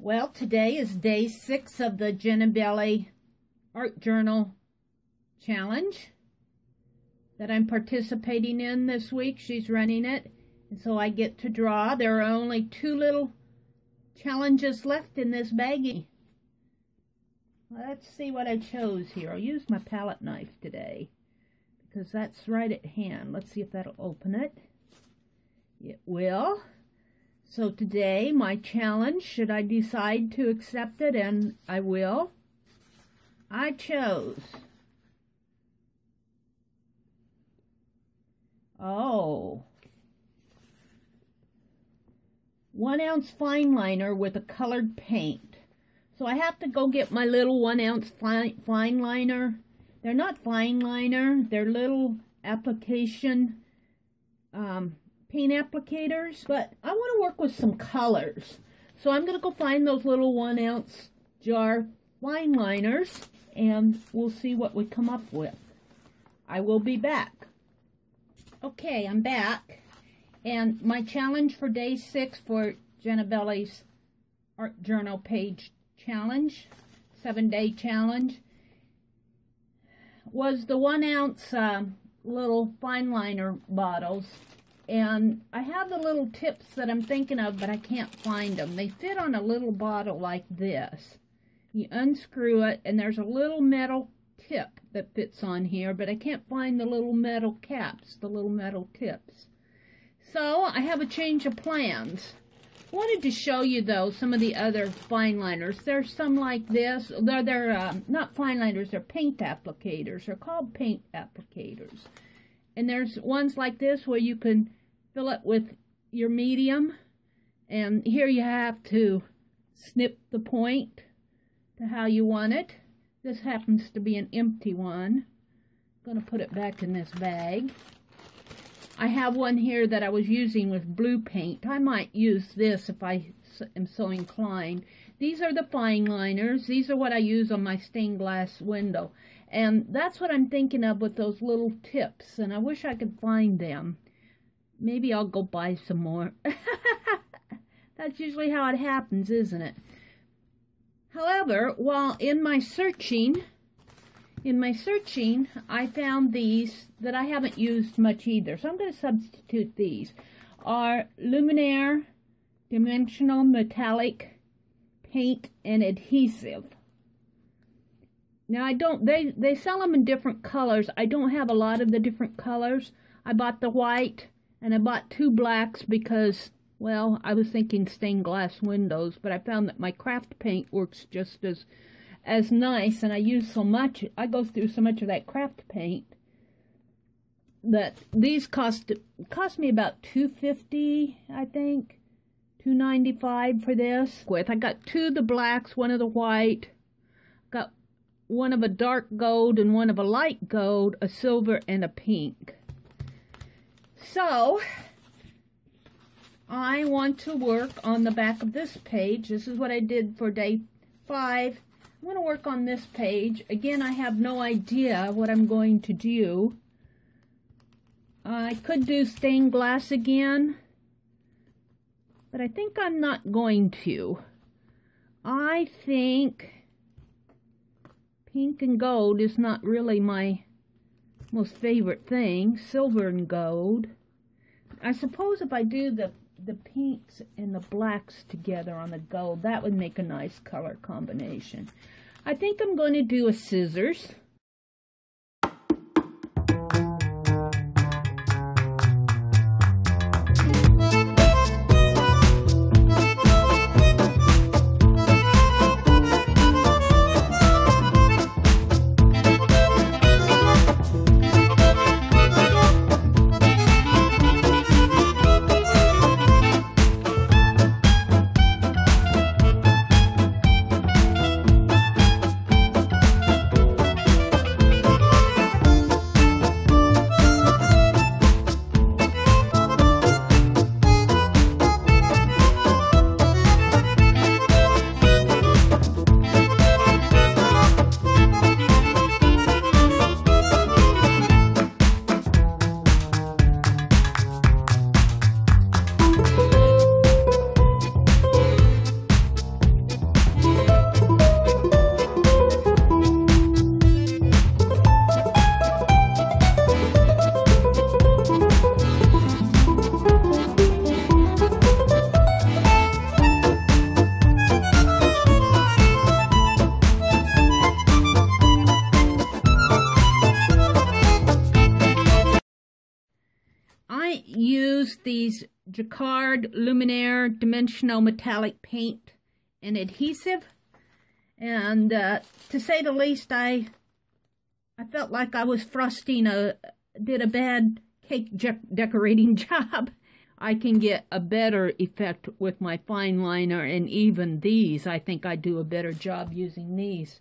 Well, today is day 6 of the Jennibelli Art Journal Challenge that I'm participating in this week. She's running it, and so I get to draw. There are only 2 little challenges left in this baggie. Let's see what I chose here. I'll use my palette knife today because that's right at hand. Let's see if that'll open it. It will. So today, my challenge, should I decide to accept it, and I will, I chose, 1-ounce fine liner with a colored paint. So I have to go get my little 1-ounce fine liner. They're not fine liner, they're little application paint applicators, but I want to work with some colors. So I'm going to go find those little 1-ounce jar fine liners, and we'll see what we come up with. I will be back. Okay, I'm back, and my challenge for day 6 for Jennibelli's Art Journal Page Challenge, 7-day challenge, was the 1-ounce little fine liner bottles. And I have the little tips that I'm thinking of, but I can't find them. They fit on a little bottle like this. You unscrew it, and there's a little metal tip that fits on here, but I can't find the little metal caps, the little metal tips. So I have a change of plans. I wanted to show you, though, some of the other fine liners. There's some like this. They're not fine liners, they're paint applicators. They're called paint applicators. And there's ones like this where you can fill it with your medium, and here you have to snip the point to how you want it. This happens to be an empty one. I'm going to put it back in this bag. I have one here that I was using with blue paint. I might use this if I am so inclined. These are the fine liners. These are what I use on my stained glass window. And that's what I'm thinking of with those little tips, and I wish I could find them. Maybe I'll go buy some more. That's usually how it happens, isn't it? However, while in my searching, I found these that I haven't used much either. So I'm going to substitute these. Are Lumiere Dimensional Metallic Paint and Adhesive. Now, they sell them in different colors. I don't have a lot of the different colors. I bought the white, and I bought 2 blacks because, well, I was thinking stained glass windows, but I found that my craft paint works just as nice, and I use so much, I go through so much of that craft paint that these cost me about $2.50, I think, $2.95 for this. I got 2 of the blacks, 1 of the white, got 1 of a dark gold and 1 of a light gold, a silver, and a pink. So, I want to work on the back of this page. This is what I did for day 5. I want to work on this page. Again, I have no idea what I'm going to do. I could do stained glass again, but I think I'm not going to. I think pink and gold is not really my most favorite thing. Silver and gold. I suppose if I do the pinks and the blacks together on the gold, that would make a nice color combination. I think I'm going to do a scissors. used these Jacquard Lumiere dimensional metallic paint and adhesive, and to say the least, I felt like I was did a bad cake decorating job. I can get a better effect with my fine liner, and even these, I think I do a better job using these.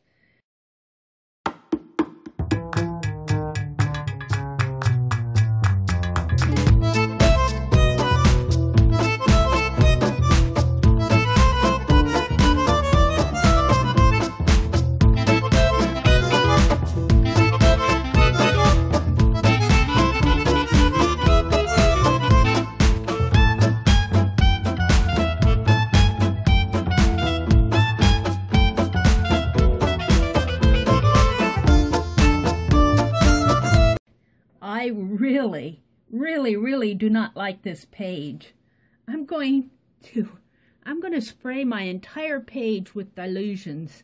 I really do not like this page. I'm going to spray my entire page with dilutions.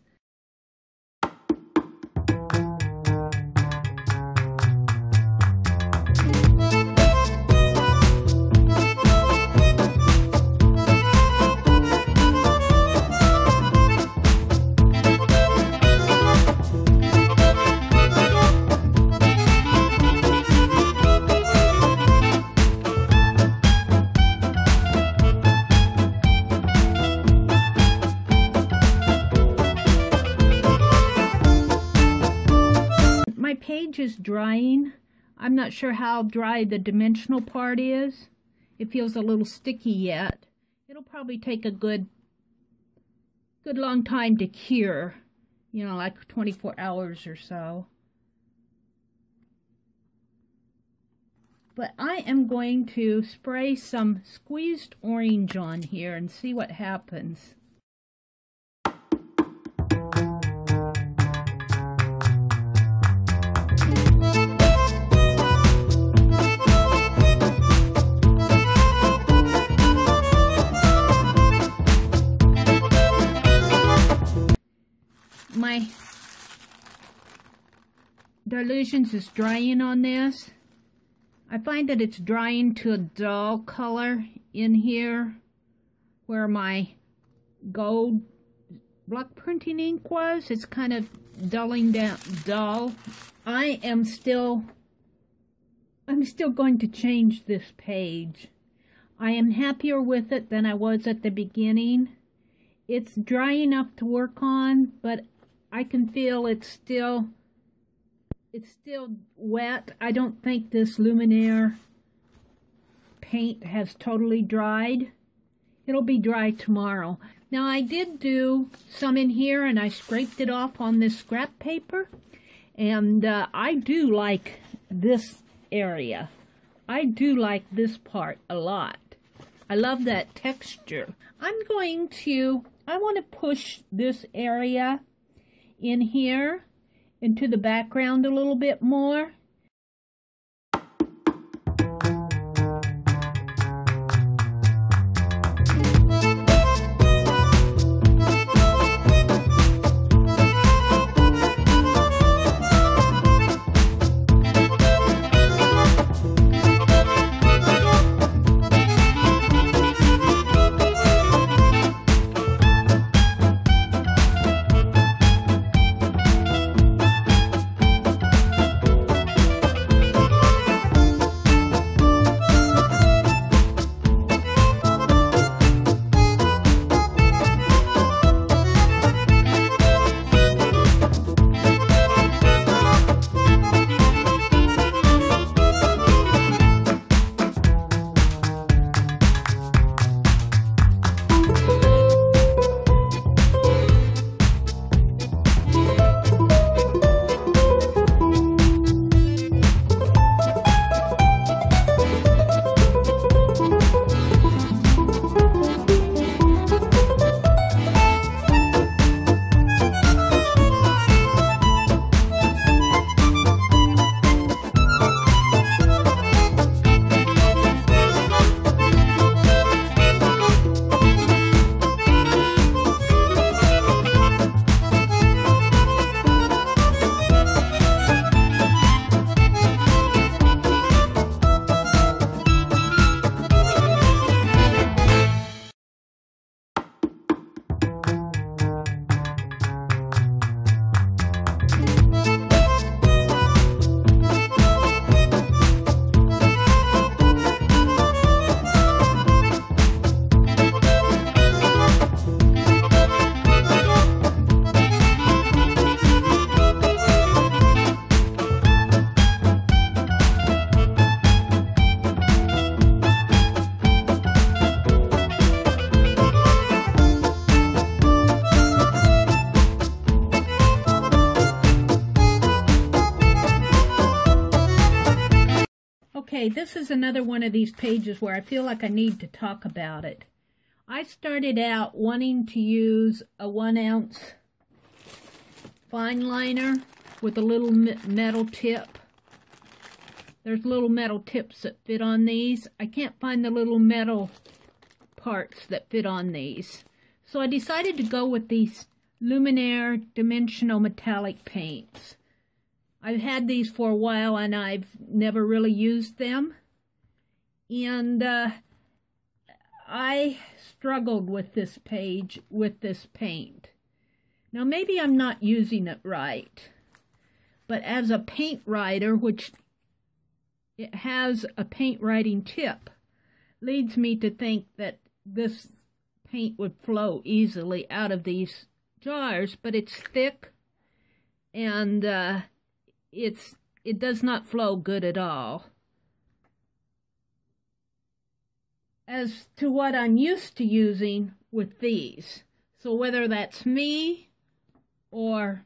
Page is drying. I'm not sure how dry the dimensional part is. It feels a little sticky yet. It'll probably take a good long time to cure, you know, like 24 hours or so. But I am going to spray some squeezed orange on here and see what happens. My dilutions is drying on this. I find that it's drying to a dull color in here where my gold block printing ink was. It's kind of dulling down, dull. I'm still going to change this page. I am happier with it than I was at the beginning. It's dry enough to work on, but I can feel it's still wet. I don't think this Lumiere paint has totally dried. It'll be dry tomorrow. Now I did do some in here and I scraped it off on this scrap paper, and I do like this area. I do like this part a lot. I love that texture. I want to push this area in here into the background a little bit more. Okay, this is another one of these pages where I feel like I need to talk about it. I started out wanting to use a 1-ounce fine liner with a little metal tip. There's little metal tips that fit on these. I can't find the little metal parts that fit on these. So I decided to go with these Lumiere dimensional metallic paints. I've had these for a while and I've never really used them. And I struggled with this page, with this paint. Now maybe I'm not using it right, but as a paint writer, which it has a paint writing tip, leads me to think that this paint would flow easily out of these jars, but it's thick and it does not flow good at all. As to what I'm used to using with these, so whether that's me or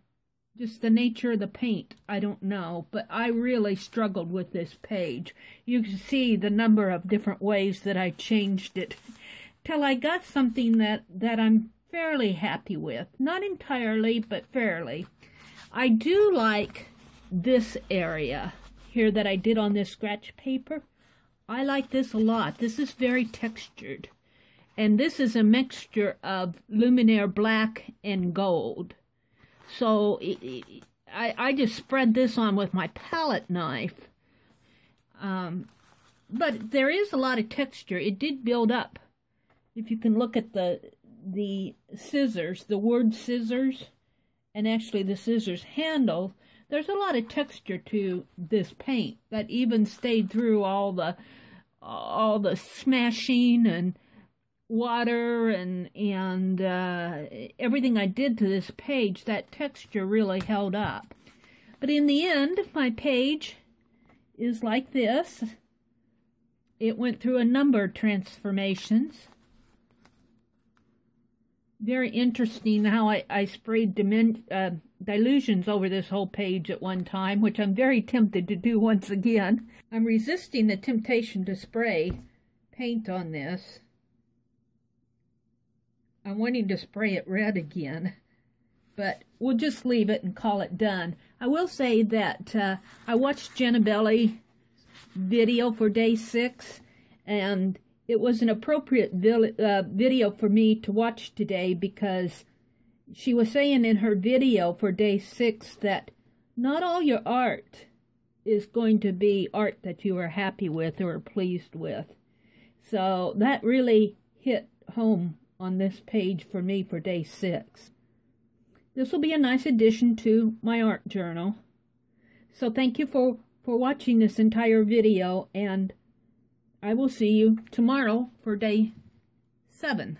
just the nature of the paint, I don't know, but I really struggled with this page. You can see the number of different ways that I changed it till I got something that I'm fairly happy with. Not entirely, but fairly. I do like this area here that I did on this scratch paper. I like this a lot. This is very textured. And this is a mixture of Lumiere black and gold. So I just spread this on with my palette knife. But there is a lot of texture. It did build up. If you can look at the scissors, the word scissors, and actually the scissors handle, there's a lot of texture to this paint that even stayed through all the smashing and water and everything I did to this page. That texture really held up. But in the end, my page is like this. It went through a number of transformations. Very interesting how I sprayed dilutions over this whole page at one time, which I'm very tempted to do once again. I'm resisting the temptation to spray paint on this. I'm wanting to spray it red again, but we'll just leave it and call it done. I will say that I watched Jennibelli video for day 6, and it was an appropriate video for me to watch today because she was saying in her video for day 6 that not all your art is going to be art that you are happy with or are pleased with. So that really hit home on this page for me for day 6. This will be a nice addition to my art journal. So thank you for watching this entire video, and I will see you tomorrow for day 7.